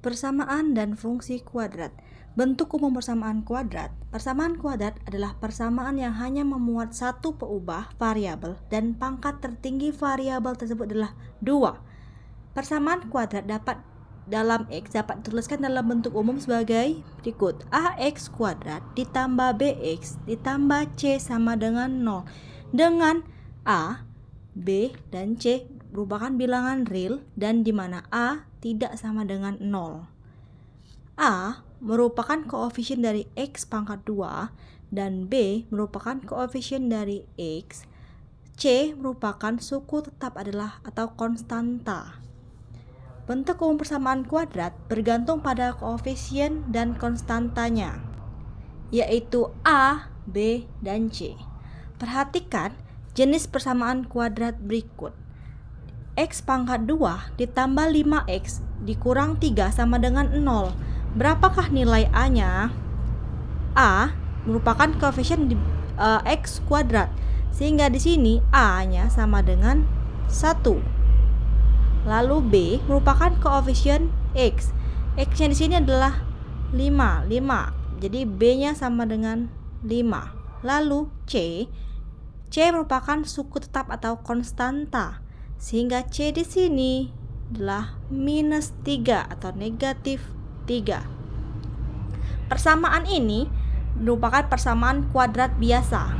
Persamaan dan fungsi kuadrat. Bentuk umum persamaan kuadrat. Persamaan kuadrat adalah persamaan yang hanya memuat satu peubah variabel dan pangkat tertinggi variabel tersebut adalah 2. Persamaan kuadrat dalam X dapat dituliskan dalam bentuk umum sebagai berikut: AX kuadrat ditambah BX ditambah C sama dengan 0, dengan A, B, dan C merupakan bilangan real dan di mana A tidak sama dengan 0. A merupakan koefisien dari X pangkat 2 dan B merupakan koefisien dari X. C merupakan suku tetap adalah atau konstanta. Bentuk umum persamaan kuadrat bergantung pada koefisien dan konstantanya, yaitu A, B, dan C. Perhatikan jenis persamaan kuadrat berikut. X pangkat 2 ditambah 5X dikurang 3 sama dengan 0. Berapakah nilai A-nya? A merupakan koefisien X kuadrat, sehingga di sini A-nya sama dengan 1. Lalu B merupakan koefisien X. X-nya di sini adalah 5. Jadi B-nya sama dengan 5. Lalu C merupakan suku tetap atau konstanta, sehingga C di sini adalah minus 3 atau negatif 3. Persamaan ini merupakan persamaan kuadrat biasa.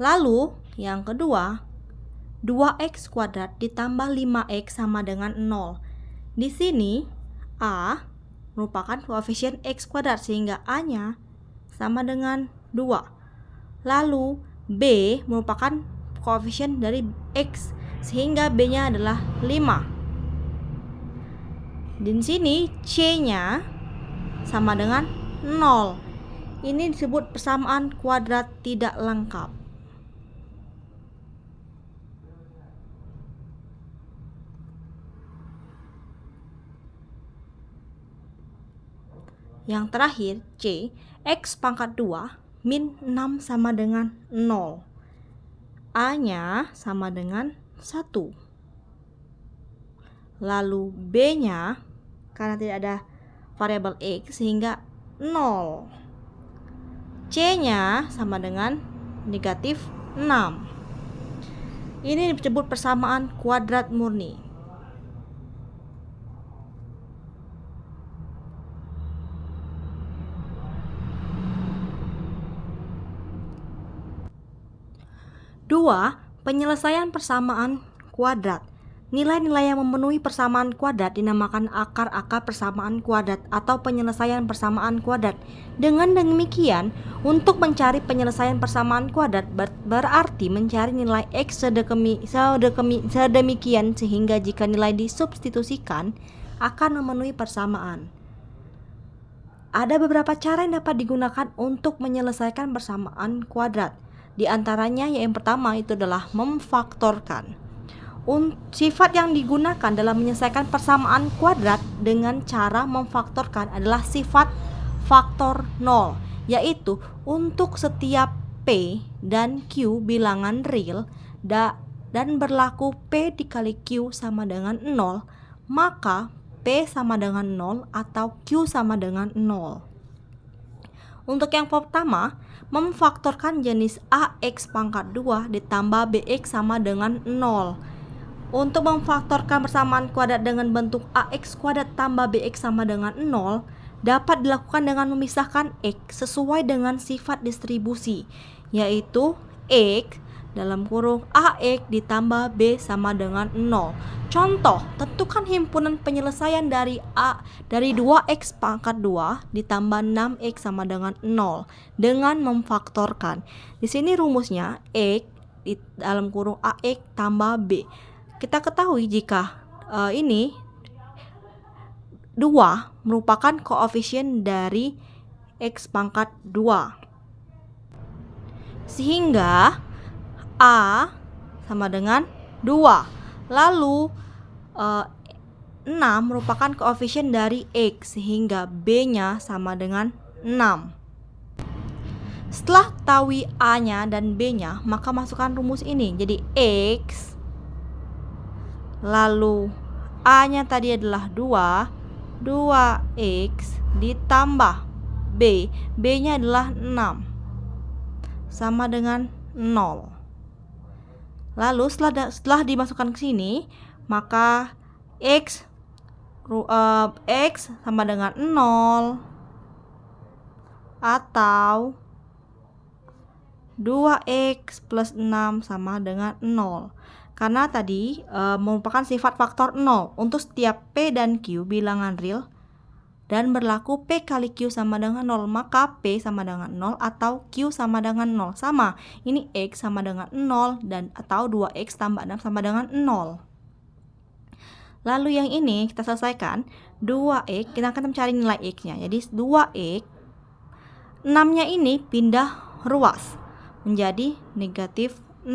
Lalu yang kedua, 2x kuadrat ditambah 5x sama dengan 0. Di sini A merupakan koefisien X kuadrat, sehingga A-nya sama dengan 2. Lalu B merupakan koefisien dari X, sehingga B-nya adalah 5. Di sini C-nya sama dengan 0. Ini disebut persamaan kuadrat tidak lengkap. Yang terakhir C, X pangkat 2 min 6 sama dengan 0. A-nya sama dengan 1. Lalu B-nya karena tidak ada variabel X sehingga 0. C-nya sama dengan negatif 6. Ini disebut persamaan kuadrat murni. Dua, penyelesaian persamaan kuadrat. Nilai-nilai yang memenuhi persamaan kuadrat dinamakan akar-akar persamaan kuadrat atau penyelesaian persamaan kuadrat. Dengan demikian, untuk mencari penyelesaian persamaan kuadrat berarti mencari nilai X sedemikian sehingga jika nilai disubstitusikan akan memenuhi persamaan. Ada beberapa cara yang dapat digunakan untuk menyelesaikan persamaan kuadrat. Di antaranya yang pertama itu adalah memfaktorkan. Sifat yang digunakan dalam menyelesaikan persamaan kuadrat dengan cara memfaktorkan adalah sifat faktor 0, yaitu untuk setiap P dan Q bilangan real dan berlaku P dikali Q sama dengan 0, maka P sama dengan 0 atau Q sama dengan 0. Untuk yang pertama, memfaktorkan jenis AX pangkat 2 ditambah BX sama dengan 0. Untuk memfaktorkan persamaan kuadrat dengan bentuk AX kuadrat tambah BX sama dengan 0 dapat dilakukan dengan memisahkan X sesuai dengan sifat distribusi, yaitu X dalam kurung AX ditambah B sama dengan 0. Contoh, tentukan himpunan penyelesaian dari 2x pangkat 2 ditambah 6x sama dengan 0 dengan memfaktorkan. Di sini rumusnya X di dalam kurung AX tambah B. Kita ketahui jika ini 2 merupakan koefisien dari X pangkat 2. Sehingga A sama dengan 2. Lalu 6 merupakan koefisien dari X, sehingga B-nya sama dengan 6. Setelah tahu A-nya dan B-nya, maka masukkan rumus ini. Jadi X, lalu A-nya tadi adalah 2X ditambah B. B-nya adalah 6, sama dengan 0. Lalu setelah dimasukkan ke sini, maka X sama dengan 0 atau 2X plus 6 sama dengan 0. Karena tadi merupakan sifat faktor 0 untuk setiap P dan Q bilangan real dan berlaku P kali Q sama dengan 0, maka P sama dengan 0 atau Q sama dengan 0. Sama, ini X sama dengan 0 dan atau 2X tambah 6 sama dengan 0. Lalu yang ini kita selesaikan, 2X, kita akan mencari nilai X-nya. Jadi 2X, 6-nya ini pindah ruas menjadi negatif 6.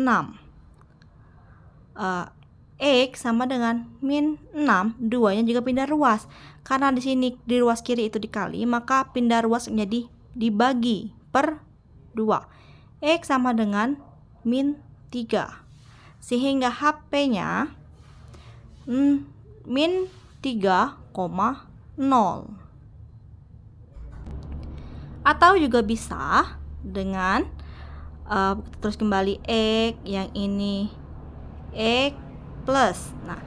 X sama dengan min 6, 2-nya juga pindah ruas. Karena di sini di ruas kiri itu dikali, maka pindah ruas menjadi dibagi per 2. X sama dengan min 3. Sehingga HP-nya min 3,0. Atau juga bisa dengan terus kembali X, yang ini X plus. Nah,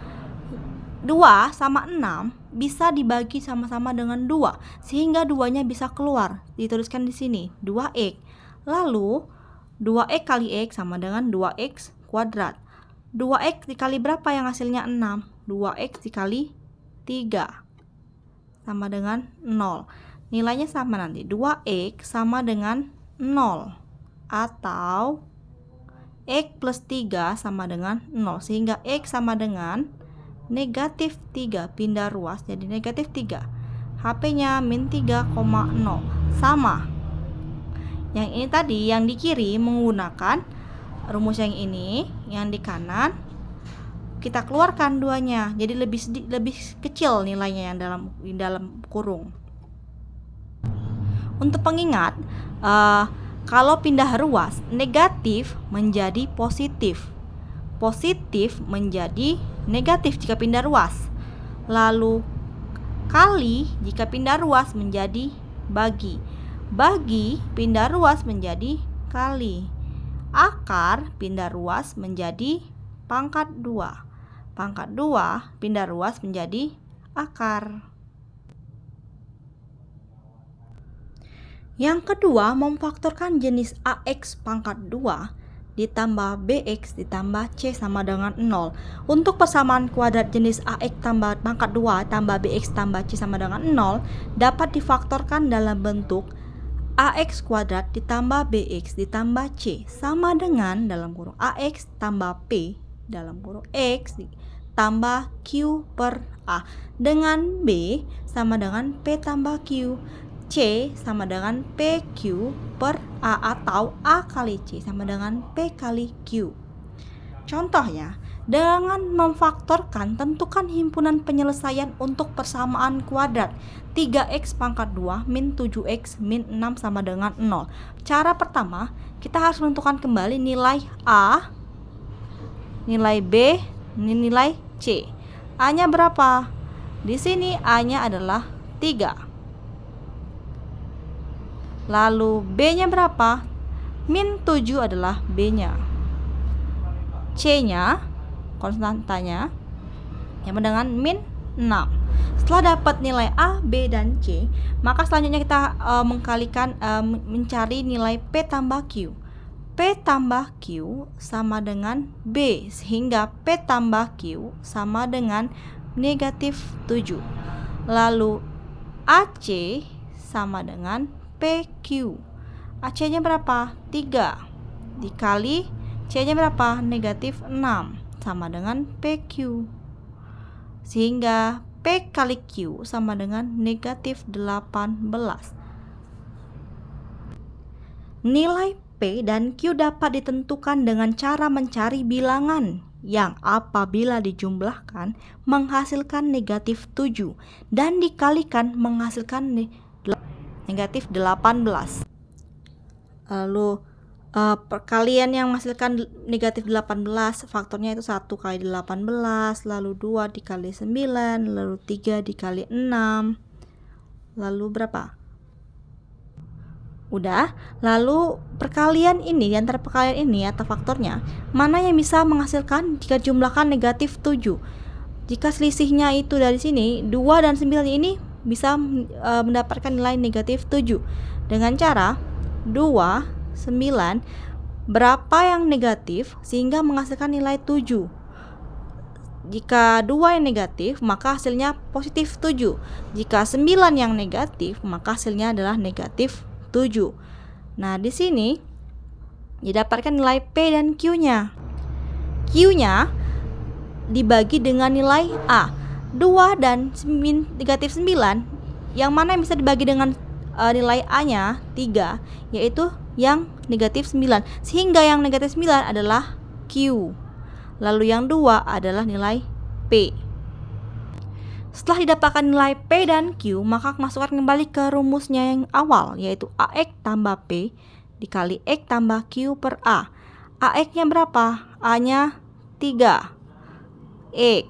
2 sama 6 bisa dibagi sama-sama dengan 2, sehingga 2-nya bisa keluar. Dituliskan di sini 2X. Lalu 2X kali X sama dengan 2X kuadrat. 2X dikali berapa yang hasilnya 6? 2X dikali 3 sama dengan 0. Nilainya sama nanti, 2X sama dengan 0 atau X plus 3 sama dengan 0, sehingga X sama dengan negatif 3, pindah ruas jadi negatif 3. HP-nya min 3,0. Sama. Yang ini tadi, yang di kiri menggunakan rumus yang ini, yang di kanan kita keluarkan duanya, jadi lebih kecil nilainya yang dalam kurung. Untuk pengingat, kalau pindah ruas, negatif menjadi positif. Positif menjadi negatif jika pindah ruas. Lalu kali jika pindah ruas menjadi bagi. Bagi pindah ruas menjadi kali. Akar pindah ruas menjadi pangkat 2. Pangkat 2 pindah ruas menjadi akar. Yang kedua, memfaktorkan jenis AX pangkat 2 ditambah BX ditambah C sama dengan 0. Untuk persamaan kuadrat jenis AX tambah pangkat 2 tambah BX tambah C sama dengan 0 dapat difaktorkan dalam bentuk AX kuadrat ditambah BX ditambah C sama dengan dalam kurung AX tambah P dalam kurung X tambah Q per A, dengan B sama dengan P tambah Q, C sama dengan PQ per A atau A kali C sama dengan P kali Q. Contohnya, dengan memfaktorkan, tentukan himpunan penyelesaian untuk persamaan kuadrat 3X pangkat 2 min 7X min 6 sama dengan 0. Cara pertama, kita harus menentukan kembali nilai A, nilai B, nilai C. A-nya berapa? Di sini A-nya adalah 3. Lalu B-nya berapa? Min 7 adalah B-nya. C-nya, konstantanya, yang dengan min 6. Setelah dapat nilai A, B, dan C, maka selanjutnya kita mencari nilai P tambah Q. P tambah Q sama dengan B, sehingga P tambah Q sama dengan negatif 7. Lalu AC sama dengan PQ. AC-nya berapa? 3. Dikali C-nya berapa? Negatif 6 sama dengan PQ. Sehingga P kali Q sama dengan negatif 18. Nilai P dan Q dapat ditentukan dengan cara mencari bilangan yang apabila dijumlahkan menghasilkan negatif 7 dan dikalikan menghasilkan negatif 18. Lalu perkalian yang menghasilkan negatif 18, faktornya itu 1 kali 18, lalu 2 dikali 9, lalu 3 dikali 6, lalu berapa? Udah. Lalu perkalian ini, di antara perkalian ini atau faktornya, mana yang bisa menghasilkan jika jumlahkan negatif 7? Jika selisihnya itu dari sini, 2 dan 9 ini bisa mendapatkan nilai negatif 7 dengan cara 2, 9, berapa yang negatif sehingga menghasilkan nilai 7. Jika 2 yang negatif, maka hasilnya positif 7. Jika 9 yang negatif, maka hasilnya adalah negatif 7. Nah, di sini didapatkan nilai P dan Q-nya. Q-nya dibagi dengan nilai A. 2 dan negatif 9, yang mana yang bisa dibagi dengan nilai A-nya 3, yaitu yang negatif 9. Sehingga yang negatif 9 adalah Q. Lalu yang 2 adalah nilai P. Setelah didapatkan nilai P dan Q, maka masukkan kembali ke rumusnya yang awal, yaitu AX tambah P dikali X tambah Q per A. AX-nya berapa? A-nya 3. X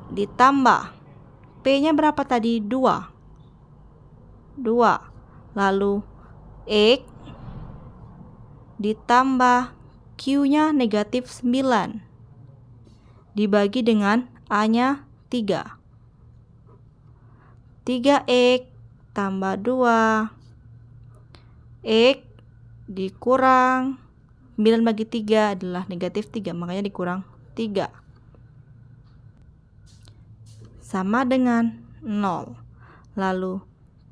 ditambah P-nya berapa tadi? 2. Lalu X ditambah Q-nya negatif 9 dibagi dengan A-nya 3. 3X tambah 2 X dikurang 9 bagi 3 adalah negatif 3, makanya dikurang 3 sama dengan 0. Lalu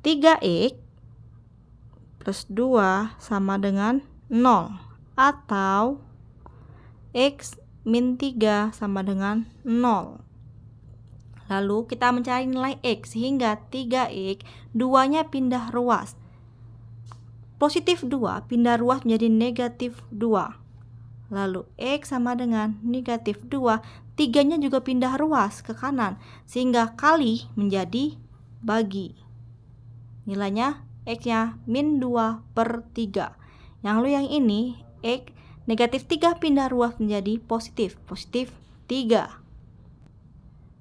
3X plus 2 sama dengan 0, atau X min 3 sama dengan 0. Lalu kita mencari nilai X, sehingga 3X 2-nya pindah ruas. Positif 2 pindah ruas menjadi negatif 2. Lalu X sama dengan negatif 2, 3-nya juga pindah ruas ke kanan, sehingga kali menjadi bagi. Nilainya X-nya min 2 per 3. Yang ini X negatif 3 pindah ruas menjadi positif 3.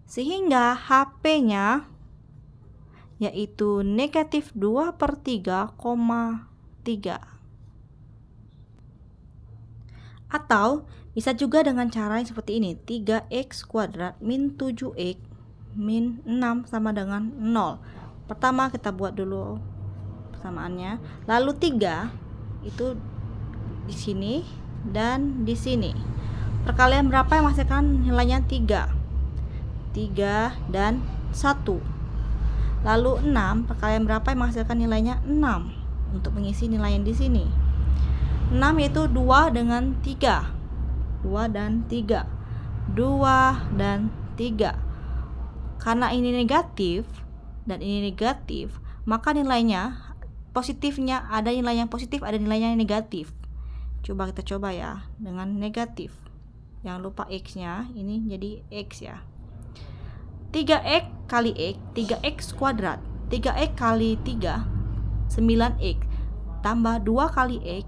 Sehingga HP-nya yaitu negatif 2 per 3,3. Atau bisa juga dengan cara yang seperti ini, 3x kuadrat min 7x min 6 sama dengan 0. Pertama kita buat dulu persamaannya. Lalu 3 itu di sini dan di sini. Perkalian berapa yang menghasilkan nilainya 3 dan 1. Lalu 6, perkalian berapa yang menghasilkan nilainya 6 untuk mengisi nilai yang di sini. 6 yaitu 2 dengan 3. 2 dan 3. Karena ini negatif dan ini negatif, maka nilainya positifnya ada nilai yang positif, ada nilainya yang negatif. Coba kita coba ya dengan negatif. Jangan lupa X-nya, ini jadi X ya. 3x kali x, 3x kuadrat. 3x kali 3, 9x. Tambah 2 kali x,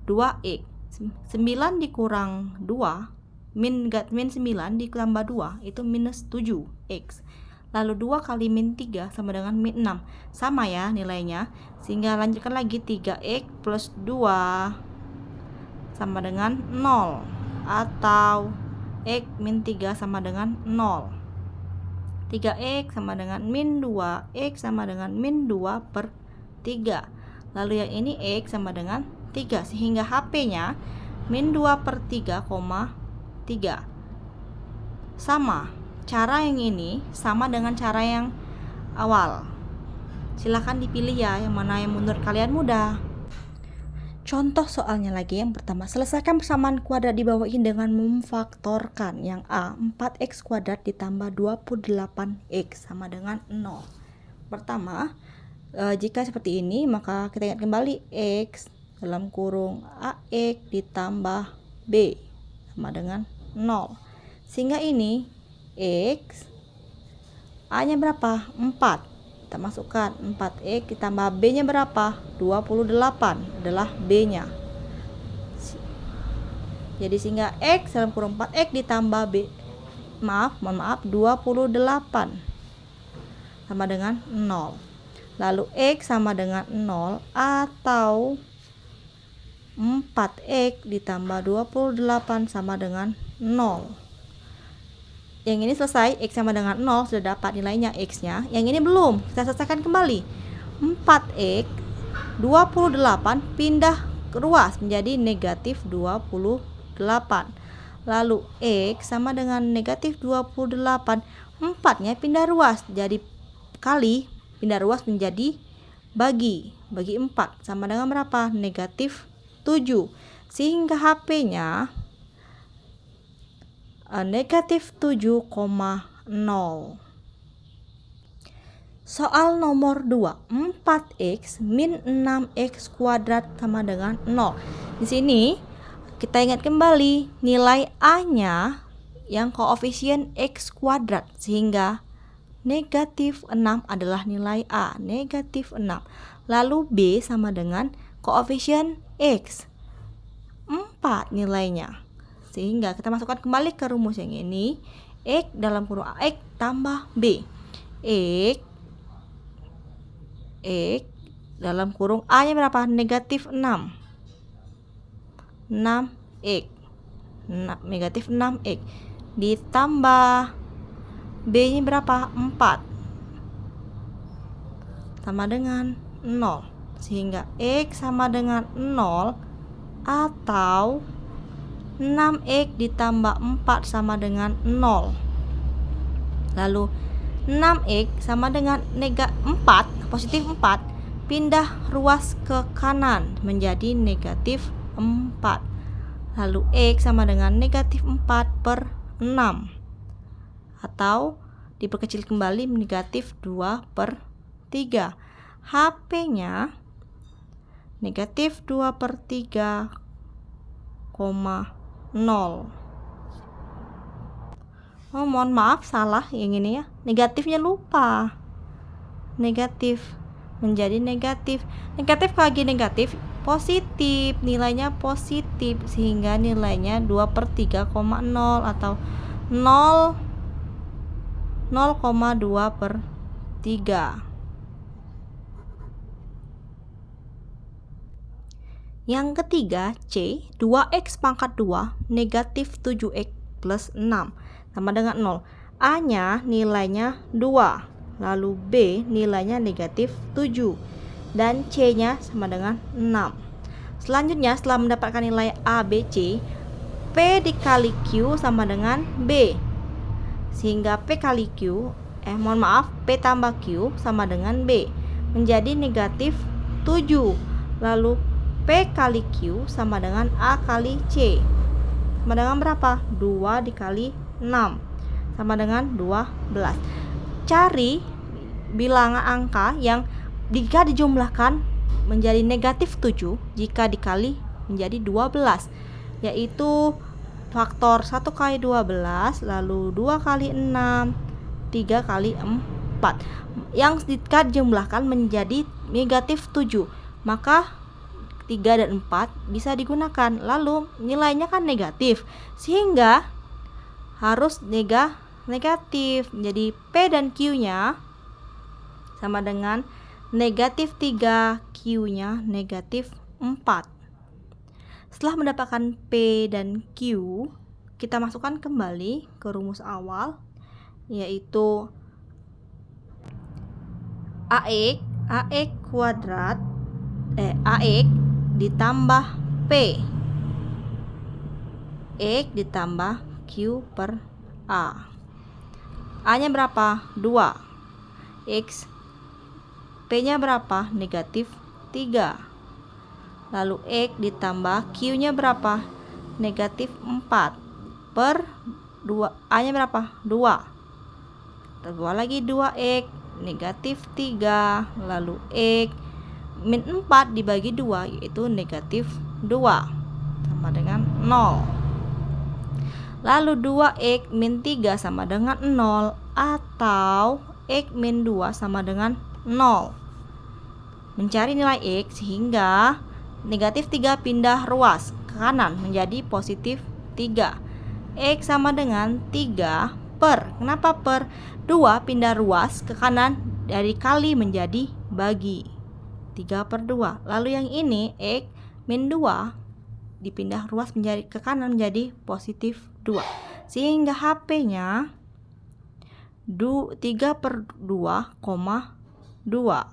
2x. 9 dikurang 2, min 9 ditambah 2, itu minus 7x. Lalu 2 kali min 3 sama dengan min 6. Sama ya nilainya. Sehingga lanjutkan lagi, 3x plus 2 sama dengan 0. Atau x min 3 sama dengan 0. 3x sama dengan min 2, x sama dengan min 2 per 3. Lalu yang ini x sama dengan 3, sehingga HP-nya min 2 per 3,3. Sama, cara yang ini sama dengan cara yang awal. Silahkan dipilih ya, yang mana yang menurut kalian mudah. Contoh soalnya lagi, yang pertama, selesaikan persamaan kuadrat di bawah ini dengan memfaktorkan. Yang A, 4x kuadrat ditambah 28x sama dengan 0. Pertama, jika seperti ini, maka kita ingat kembali x dalam kurung AX ditambah B sama dengan 0. Sehingga ini x A nya berapa? 4 Kita masukkan 4x ditambah B nya berapa? 28 adalah B nya. Jadi sehingga X dalam kurung 4x ditambah B, mohon maaf 28 sama dengan 0. Lalu X sama dengan 0 atau 4x ditambah 28 sama dengan 0. Yang ini selesai, X sama dengan 0 sudah dapat nilainya X nya. Yang ini belum, kita selesaikan kembali. 4x 28 pindah ke ruas menjadi negatif 28. Lalu X sama dengan negatif 28, 4 nya pindah ruas, jadi kali, pindah ruas menjadi bagi 4 sama dengan berapa? Negatif 7. Sehingga HP nya negatif 7,0. Soal nomor 2, 4x min 6x kuadrat sama dengan 0. Di sini kita ingat kembali nilai A nya yang koefisien x kuadrat, sehingga negatif 6 adalah nilai A, negatif 6. Lalu B sama dengan koefisien x, 4 nilainya. Sehingga kita masukkan kembali ke rumus yang ini, X dalam kurung X tambah B. X dalam kurung A nya berapa? Negatif 6. 6x. Negatif 6x. Ditambah B nya berapa? 4. Sama dengan 0. Sehingga X sama dengan 0 atau 6x ditambah 4 sama dengan 0. Lalu 6x sama dengan 4, positif 4, pindah ruas ke kanan menjadi negatif 4. Lalu x sama dengan negatif 4 per 6, atau diperkecil kembali negatif 2 per 3. HP nya negatif 2 per 3, 0. Oh, mohon maaf, salah yang ini ya. Negatifnya lupa. Negatif menjadi negatif. Negatif lagi negatif, positif. Nilainya positif, sehingga nilainya 2 per 3,0 atau 0,2 per 3. Yang ketiga, C, 2x pangkat 2 negatif 7x plus 6 sama dengan 0. A nya nilainya 2, lalu B nilainya negatif 7, dan C nya sama dengan 6. Selanjutnya, setelah mendapatkan nilai A, B, C, P dikali Q sama dengan B. Sehingga P kali Q, P tambah Q sama dengan B, menjadi negatif 7. Lalu P kali Q sama dengan A kali C. Sama dengan berapa? 2 dikali 6. Sama dengan 12. Cari bilangan angka yang jika dijumlahkan menjadi negatif 7 jika dikali menjadi 12. Yaitu faktor 1 kali 12, lalu 2 kali 6, 3 kali 4. Yang jika dijumlahkan menjadi negatif 7, maka 3 dan 4 bisa digunakan. Lalu nilainya kan negatif, sehingga harus negatif. Jadi P dan Q nya sama dengan negatif 3, Q nya negatif 4. Setelah mendapatkan P dan Q, kita masukkan kembali ke rumus awal, yaitu AX kuadrat AX ditambah P, X ditambah Q per A. A nya berapa? 2. X, P nya berapa? Negatif 3. Lalu X ditambah Q nya berapa? Negatif 4 per 2. A nya berapa? 2. Terbuat lagi 2x negatif 3. Lalu X min 4 dibagi 2, yaitu negatif 2 sama dengan 0. Lalu 2x min 3 sama dengan 0, atau x min 2 sama dengan 0. Mencari nilai X sehingga negatif 3 pindah ruas ke kanan menjadi positif 3. X sama dengan 3 per, kenapa per? 2 pindah ruas ke kanan dari kali menjadi bagi 3 per 2. Lalu yang ini X min 2 dipindah ruas menjadi ke kanan menjadi positif 2. Sehingga HP-nya 3 per 2, 2.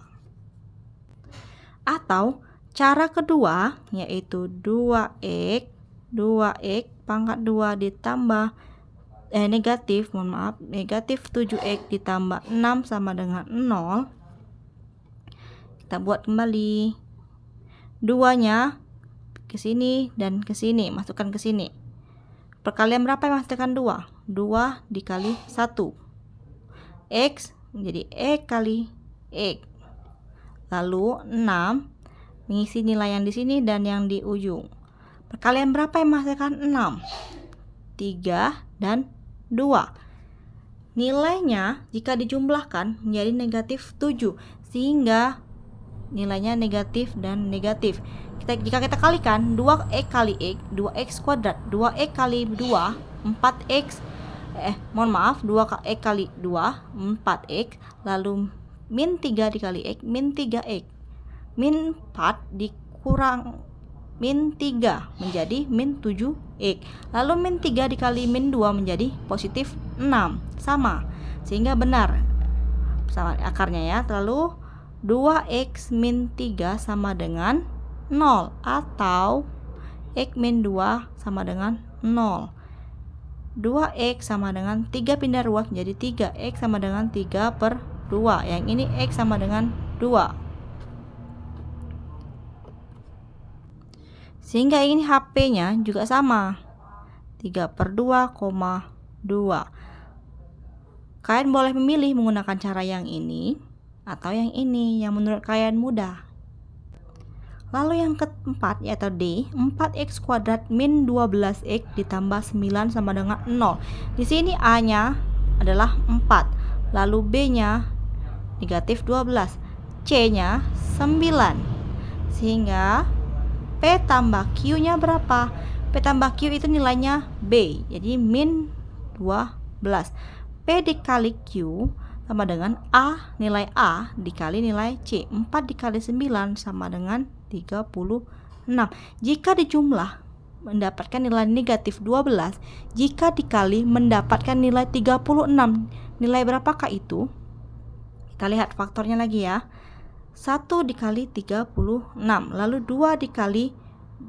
Atau cara kedua yaitu 2x pangkat 2 ditambah negatif 7x ditambah 6 sama dengan 0. Kita buat kembali. 2-nya ke sini dan ke sini, masukkan ke sini. Perkalian berapa yang menghasilkan 2? 2 dikali 1. X menjadi X kali X. Lalu 6 mengisi nilai yang di sini dan yang di ujung. Perkalian berapa yang menghasilkan 6? 3 dan 2. Nilainya jika dijumlahkan menjadi negatif 7, sehingga nilainya negatif dan negatif. Jika kita kalikan 2x kali x, 2x kuadrat, 2x kali 2, 4x 2x kali 2, 4x, lalu min 3 dikali x, min 3x. Min 4 dikurang min 3 menjadi min 7x. Lalu min 3 dikali min 2 menjadi positif 6. Sama. Sehingga benar. Sama akarnya ya. Lalu 2x min 3 sama dengan 0. Atau x min 2 sama dengan 0. 2x sama dengan 3 pindah ruas menjadi 3. X sama dengan 3 per 2. Yang ini x sama dengan 2. Sehingga ini HP-nya juga sama. 3 per 2, 2. Kalian boleh memilih menggunakan cara yang ini atau yang ini yang menurut kalian mudah. Lalu yang keempat yaitu D, 4x kuadrat min 12x ditambah 9 sama dengan 0. Di sini A-nya adalah 4, lalu B-nya negatif 12, C-nya 9. Sehingga P tambah Q-nya berapa? P tambah Q itu nilainya B, jadi min 12. P dikali Q sama dengan A, nilai A dikali nilai C. 4 dikali 9 sama dengan 36. Jika dijumlah mendapatkan nilai negatif 12, jika dikali mendapatkan nilai 36. Nilai berapakah itu? Kita lihat faktornya lagi ya. 1 dikali 36, lalu 2 dikali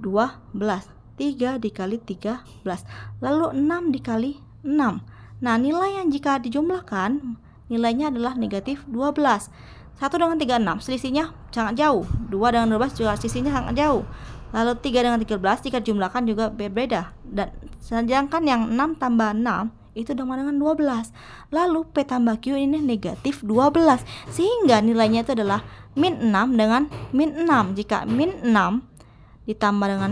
12, 3 dikali 13, lalu 6 dikali 6. Nah, nilai yang jika dijumlahkan nilainya adalah negatif 12. 1 dengan 36 selisihnya sangat jauh. 2 dengan 12 juga selisihnya sangat jauh. Lalu 3 dengan 13 jika dijumlahkan juga berbeda. Dan sedangkan yang 6 tambah 6 itu sama dengan 12. Lalu P tambah Q ini negatif 12. Sehingga nilainya itu adalah min 6 dengan min 6. Jika min 6 ditambah dengan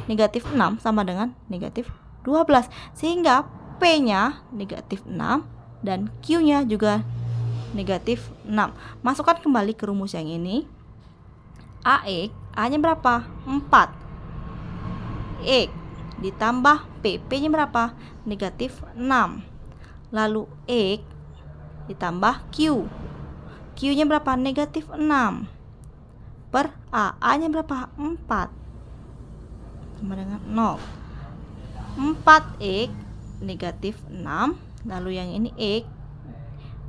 negatif 6 sama dengan negatif 12. Sehingga P-nya negatif 6 dan Q-nya juga negatif 6. Masukkan kembali ke rumus yang ini. AX, A-nya berapa? 4. X ditambah P, P-nya berapa? Negatif 6. Lalu X ditambah Q, Q-nya berapa? Negatif 6 per A, A-nya berapa? 4 sama dengan 0. 4x negatif 6, lalu yang ini x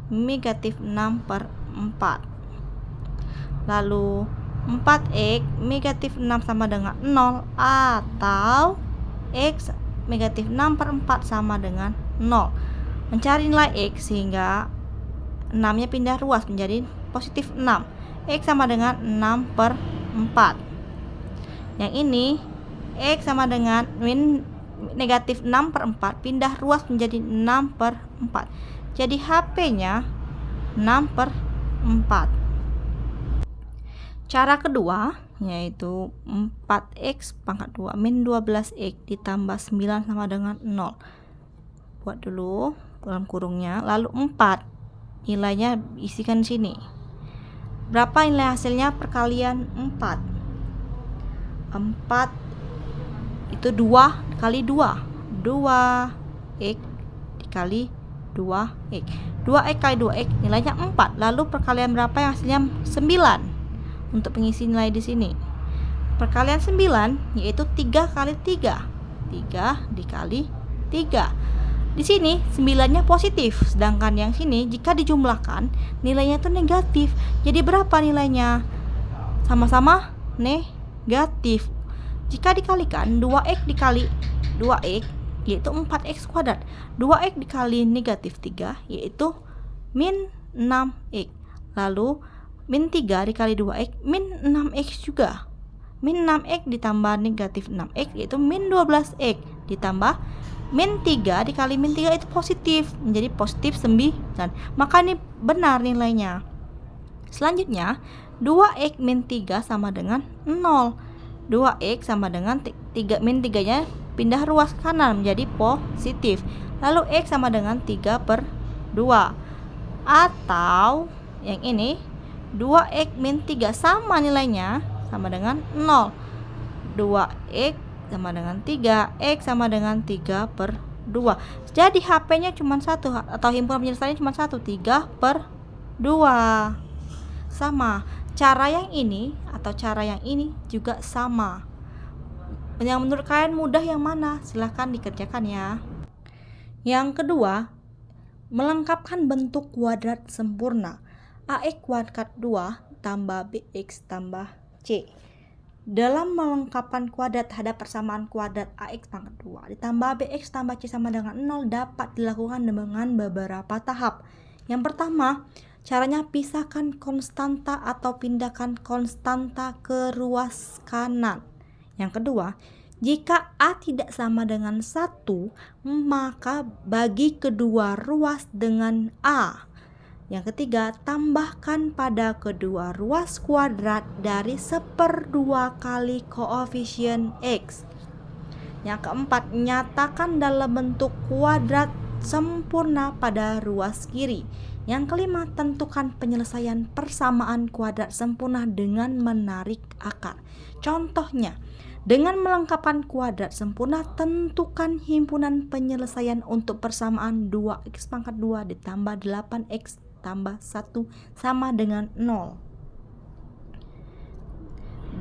negatif 6 per 4. Lalu 4x negatif 6 sama dengan 0 atau x negatif 6 per 4 sama dengan 0. Mencari nilai x sehingga 6-nya pindah ruas menjadi positif 6. X sama dengan 6 per 4. Yang ini x sama dengan negatif 6 per 4 pindah ruas menjadi 6 per 4. Jadi HP-nya 6 per 4. Cara kedua yaitu 4x pangkat 2 min 12x ditambah 9 sama dengan 0. Buat dulu dalam kurungnya. Lalu 4 nilainya isikan sini. Berapa nilai hasilnya perkalian 4? 4 itu 2 kali 2. 2x dikali 2x. 2x kali 2x nilainya 4. Lalu perkalian berapa yang hasilnya 9? Untuk pengisi nilai di sini. Perkalian 9 yaitu 3 kali 3. 3 dikali 3. Di sini 9-nya positif, sedangkan yang sini jika dijumlahkan nilainya itu negatif. Jadi berapa nilainya? Sama-sama negatif. Jika dikalikan 2x dikali 2x yaitu 4x kuadrat. 2x dikali negatif 3 yaitu min 6x. Lalu min 3 dikali 2x min 6x juga. Min 6x ditambah negatif 6x yaitu min 12x ditambah min 3 dikali min 3 itu positif, menjadi positif 9. Maka ini benar nilainya. Selanjutnya 2x min 3 sama dengan 0. 2x sama dengan 3 min 3 nya pindah ruas kanan menjadi positif. Lalu x sama dengan 3/2. Atau yang ini 2x min 3 sama nilainya sama dengan 0. 2x sama dengan 3, x sama dengan 3/2. Jadi HP-nya cuma 1 atau himpunan penyelesaiannya cuma 1, 3/2. Sama. Cara yang ini atau cara yang ini juga sama. Yang menurut kalian mudah yang mana? Silahkan dikerjakan ya. Yang kedua, melengkapkan bentuk kuadrat sempurna. AX kuadrat 2 tambah BX tambah C. Dalam melengkapkan kuadrat terhadap persamaan kuadrat AX pangkat 2 ditambah BX tambah C sama dengan 0 dapat dilakukan dengan beberapa tahap. Yang pertama, caranya pisahkan konstanta atau pindahkan konstanta ke ruas kanan. Yang kedua, jika A tidak sama dengan 1, maka bagi kedua ruas dengan A. Yang ketiga, tambahkan pada kedua ruas kuadrat dari 1/2 kali koefisien X. Yang keempat, nyatakan dalam bentuk kuadrat sempurna pada ruas kiri. Yang kelima, tentukan penyelesaian persamaan kuadrat sempurna dengan menarik akar. Contohnya, dengan melengkapkan kuadrat sempurna, tentukan himpunan penyelesaian untuk persamaan 2x pangkat 2 ditambah 8x tambah 1 sama dengan 0.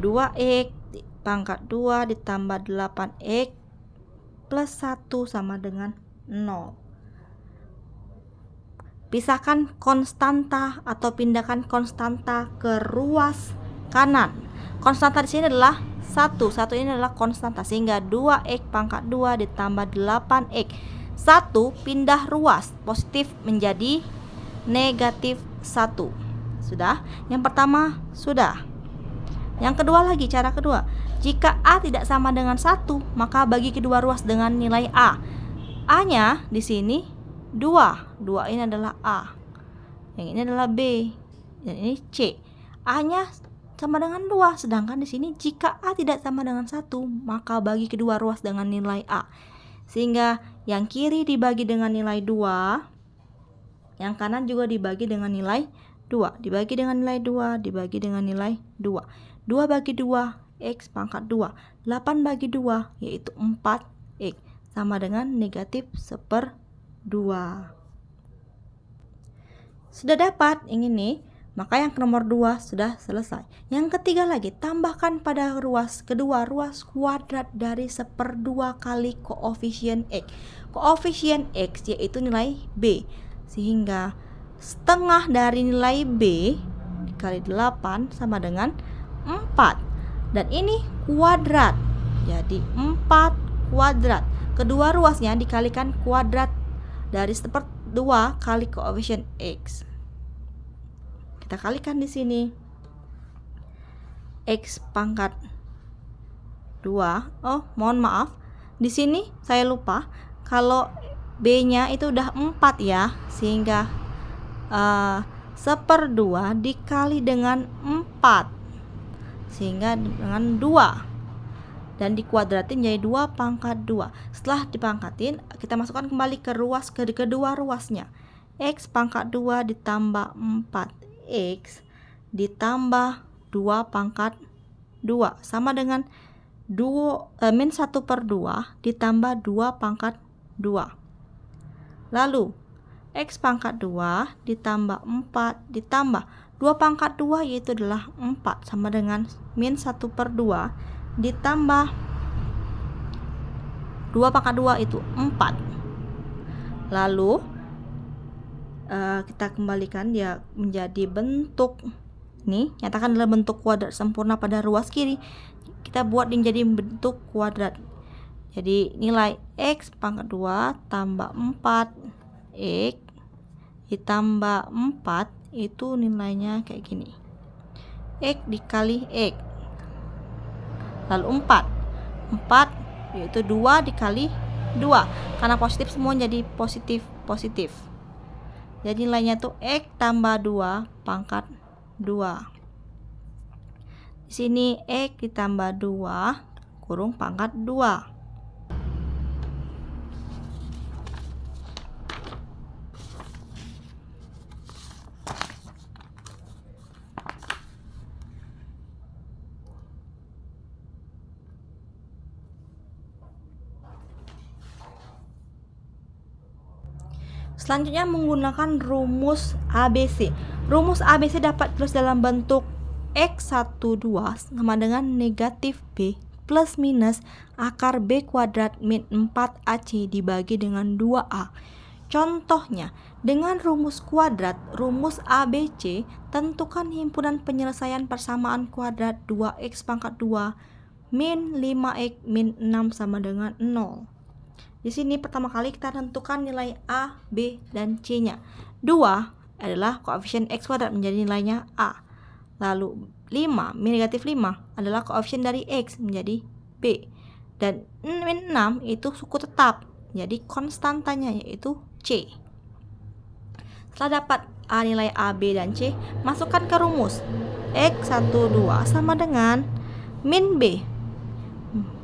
2x pangkat 2 ditambah 8x plus 1 sama dengan 0. Pisahkan konstanta atau pindahkan konstanta ke ruas kanan. Konstanta di sini adalah 1. 1 ini adalah konstanta, sehingga 2x pangkat 2 ditambah 8x. 1 pindah ruas, positif menjadi negatif 1. Sudah? Yang pertama sudah. Yang kedua lagi, cara kedua. Jika A tidak sama dengan 1, maka bagi kedua ruas dengan nilai A. A-nya di sini 2. 2 ini adalah A. Yang ini adalah B. Dan ini C. A-nya sama dengan 2, sedangkan di sini jika A tidak sama dengan 1, maka bagi kedua ruas dengan nilai A. Sehingga yang kiri dibagi dengan nilai 2, yang kanan juga dibagi dengan nilai 2. Dibagi dengan nilai 2, dibagi dengan nilai 2. 2 bagi 2, X pangkat 2. 8 bagi 2, yaitu 4X. Sama dengan negatif 1/2. Sudah dapat yang ini, maka yang ke nomor 2 sudah selesai. Yang ketiga lagi, tambahkan pada kedua ruas kuadrat dari 1/2 kali koefisien X. Koefisien X yaitu nilai B. Sehingga setengah dari nilai B dikali 8 sama dengan 4. Dan ini kuadrat, jadi 4 kuadrat. Kedua ruasnya dikalikan kuadrat dari 1/2 kali koefisien X. Kita kalikan di sini. X pangkat 2. Oh, mohon maaf. Di sini saya lupa kalau B-nya itu udah 4 ya, sehingga 1/2 dikali dengan 4, sehingga dengan 2, dan dikuadratin jadi 2 pangkat 2. Setelah dipangkatin, kita masukkan kembali ke kedua ruasnya. X pangkat 2 ditambah 4X ditambah 2 pangkat 2 sama dengan min 1/2 ditambah 2 pangkat 2. Lalu X pangkat 2 ditambah 4 ditambah 2 pangkat 2 yaitu adalah 4 sama dengan min 1/2 ditambah 2 pangkat 2 itu 4. Lalu kita kembalikan dia menjadi bentuk ini, nyatakan adalah bentuk kuadrat sempurna pada ruas kiri. Kita buat menjadi bentuk kuadrat. Jadi nilai X pangkat 2 tambah 4 X ditambah 4 itu nilainya kayak gini. X dikali X. Lalu 4 yaitu 2 dikali 2. Karena positif semua jadi positif. Jadi nilainya tuh X tambah 2 pangkat 2. Di sini X ditambah 2 kurung pangkat 2. Selanjutnya menggunakan rumus ABC. Rumus ABC dapat ditulis dalam bentuk X12 sama dengan negatif B plus minus akar B kuadrat min 4AC dibagi dengan 2A. Contohnya, dengan rumus kuadrat, rumus ABC, tentukan himpunan penyelesaian persamaan kuadrat 2X pangkat 2 min 5X min 6 sama dengan 0. Di sini pertama kali kita tentukan nilai A, B, dan C-nya. 2 adalah koefisien X kuadrat menjadi nilainya A. Lalu 5, min negatif 5 adalah koefisien dari X menjadi B. Dan min 6 itu suku tetap, jadi konstantanya yaitu C. Setelah dapat nilai A, B, dan C, masukkan ke rumus. X12 sama dengan min B.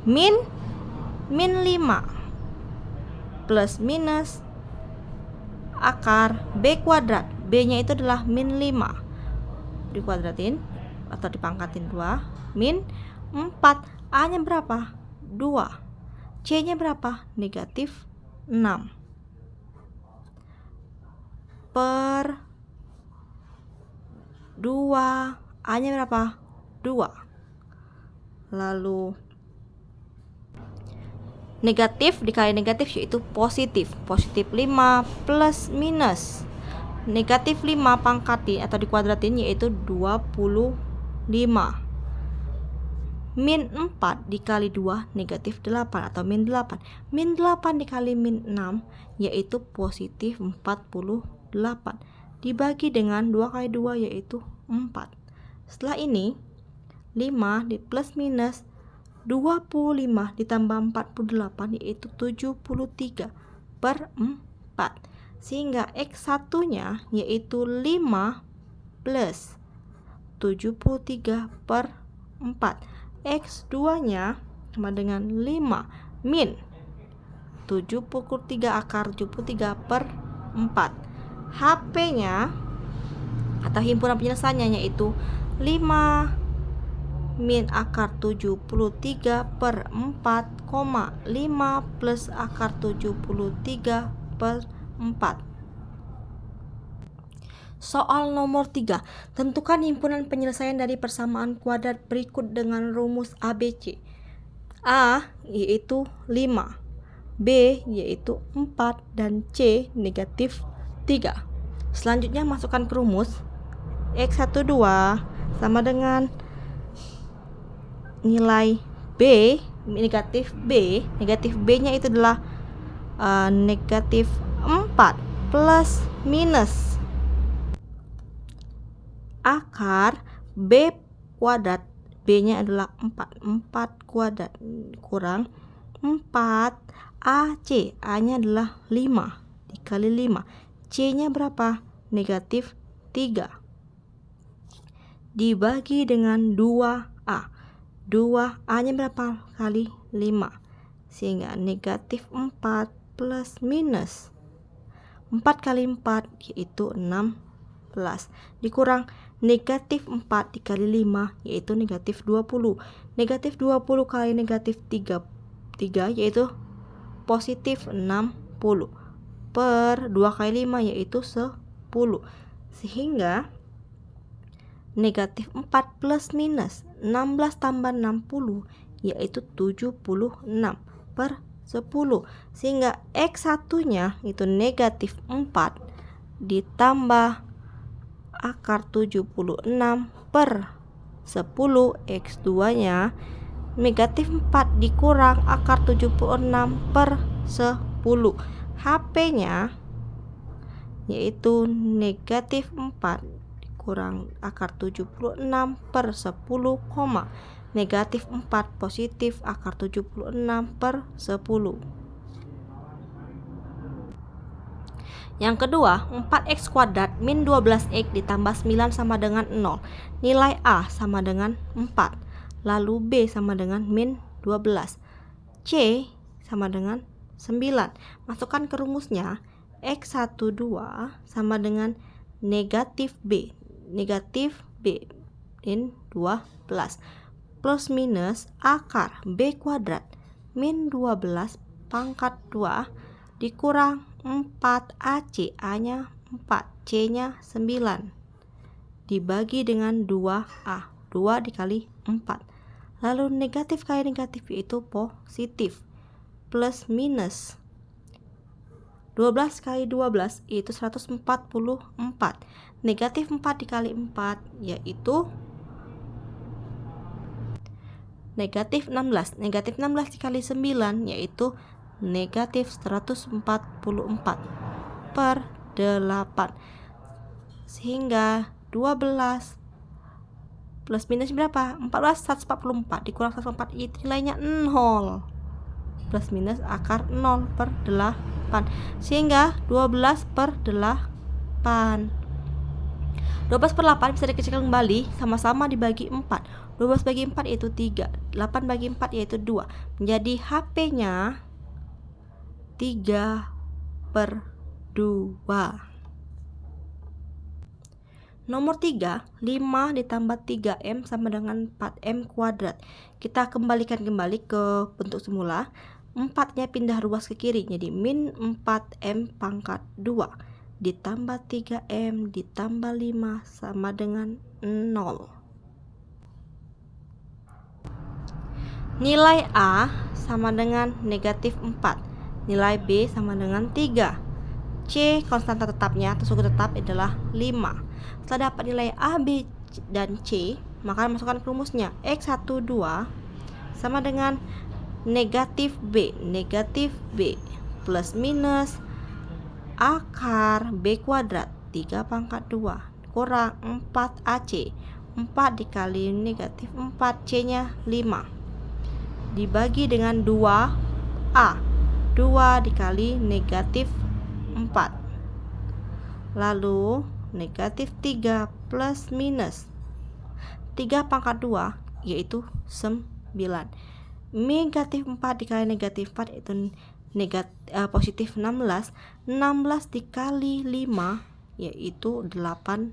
Min 5 plus minus akar B kuadrat. B-nya itu adalah min 5. Dikuadratin atau dipangkatin 2. Min 4. A-nya berapa? 2. C-nya berapa? Negatif 6. Per 2. A-nya berapa? 2. Lalu negatif dikali negatif yaitu positif. Positif 5 plus minus negatif 5 pangkatin atau dikuadratin yaitu 25. Min 4 dikali 2 negatif 8 atau min 8. Min 8 dikali min 6 yaitu positif 48. Dibagi dengan 2 kali 2 yaitu 4. Setelah ini 5 di plus minus 25 ditambah 48 yaitu 73/4. Sehingga X1 nya yaitu 5 plus 73/4. X2 nya sama dengan 5 min 73 akar 73/4. HP nya atau himpunan penyelesaiannya yaitu 5 min akar 73/4, 5 plus akar 73/4. Soal nomor 3. Tentukan himpunan penyelesaian dari persamaan kuadrat berikut dengan rumus ABC. A yaitu 5, B yaitu 4, dan C negatif 3. Selanjutnya masukkan ke rumus. X12 sama dengan nilai B, negatif B nya itu adalah negatif 4 plus minus akar B kuadrat. B nya adalah 4 kuadrat kurang 4 AC. A nya adalah 5 dikali 5. C nya berapa? Negatif 3 dibagi dengan 2A. 2A nya berapa kali 5, sehingga negatif 4 plus minus 4 kali 4 yaitu 16 dikurang negatif 4 dikali 5 yaitu negatif 20. Negatif 20 kali negatif 3 yaitu positif 60. Per 2 kali 5 yaitu 10. Sehingga negatif 4 plus minus 16 tambah 60 yaitu 76 per 10. Sehingga X1 nya itu negatif 4 ditambah akar 76 per 10. X2 nya negatif 4 dikurang akar 76 per 10. HP nya yaitu negatif 4 dikurang akar 76 per 10, negatif 4 positif akar 76 per 10. Yang kedua, 4x kuadrat min 12x ditambah 9 sama dengan 0. Nilai A sama dengan 4. Lalu B sama dengan min 12. C sama dengan 9. Masukkan ke rumusnya. X12 sama dengan negatif B. Negatif B min 12. Plus minus akar B kuadrat min 12 pangkat 2 dikurang 4AC, A nya 4, C nya 9 dibagi dengan 2A, 2 dikali 4. Lalu negatif kali negatif yaitu positif. Plus minus 12 kali 12 yaitu 144. Negatif 4 dikali 4 yaitu negatif 16. Negatif 16 dikali 9 yaitu negatif 144 per 8. Sehingga 12 plus minus berapa? 14, 144 dikurang 144 itu nilainya 0. Plus minus akar 0 per 8. Sehingga 12 per 8. 12 per 8 bisa dikecilkan kembali, sama-sama dibagi 4. 12 bagi 4 yaitu 3. 8 bagi 4 yaitu 2. Menjadi HP-nya 3 per 2. Nomor 3, 5 ditambah 3M sama dengan 4M kuadrat. Kita kembalikan kembali ke bentuk semula. 4-nya pindah ruas ke kiri, jadi min 4M pangkat 2 ditambah 3M ditambah 5 sama dengan 0. Nilai A sama dengan negatif 4. Nilai B sama dengan 3. C konstanta tetapnya atau suku tetap adalah 5. Setelah dapat nilai A, B, dan C, maka masukkan ke rumusnya. X12 sama dengan negatif B plus minus akar B kuadrat 3 pangkat 2 kurang 4AC. 4 dikali negatif 4, C nya 5 dibagi dengan 2A, 2 dikali negatif 4. Lalu negatif 3 plus minus 3 pangkat 2 yaitu 9. Negatif 4 dikali negatif 4 itu positif 16. 16 dikali 5 yaitu 80.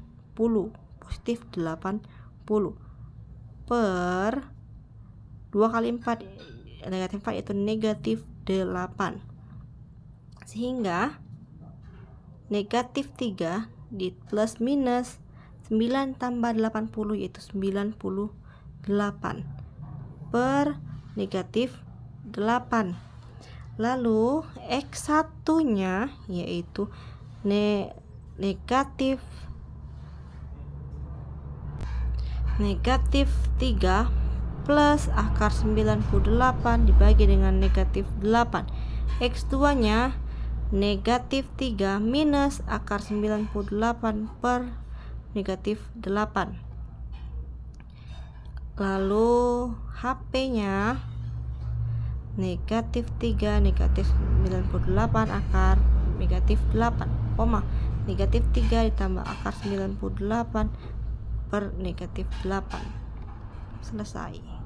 Positif 80 per 2 kali 4 negatif 4 yaitu negatif 8. Sehingga negatif 3 di plus minus 9 tambah 80 yaitu 98 per negatif 8. Lalu X1 nya yaitu negatif 3 plus akar 98 dibagi dengan negatif 8. X2 nya negatif 3 minus akar 98 per negatif 8. Lalu HP nya negatif 3 negatif 98 akar negatif 8, negatif 3 ditambah akar 98 per negatif 8. Selesai.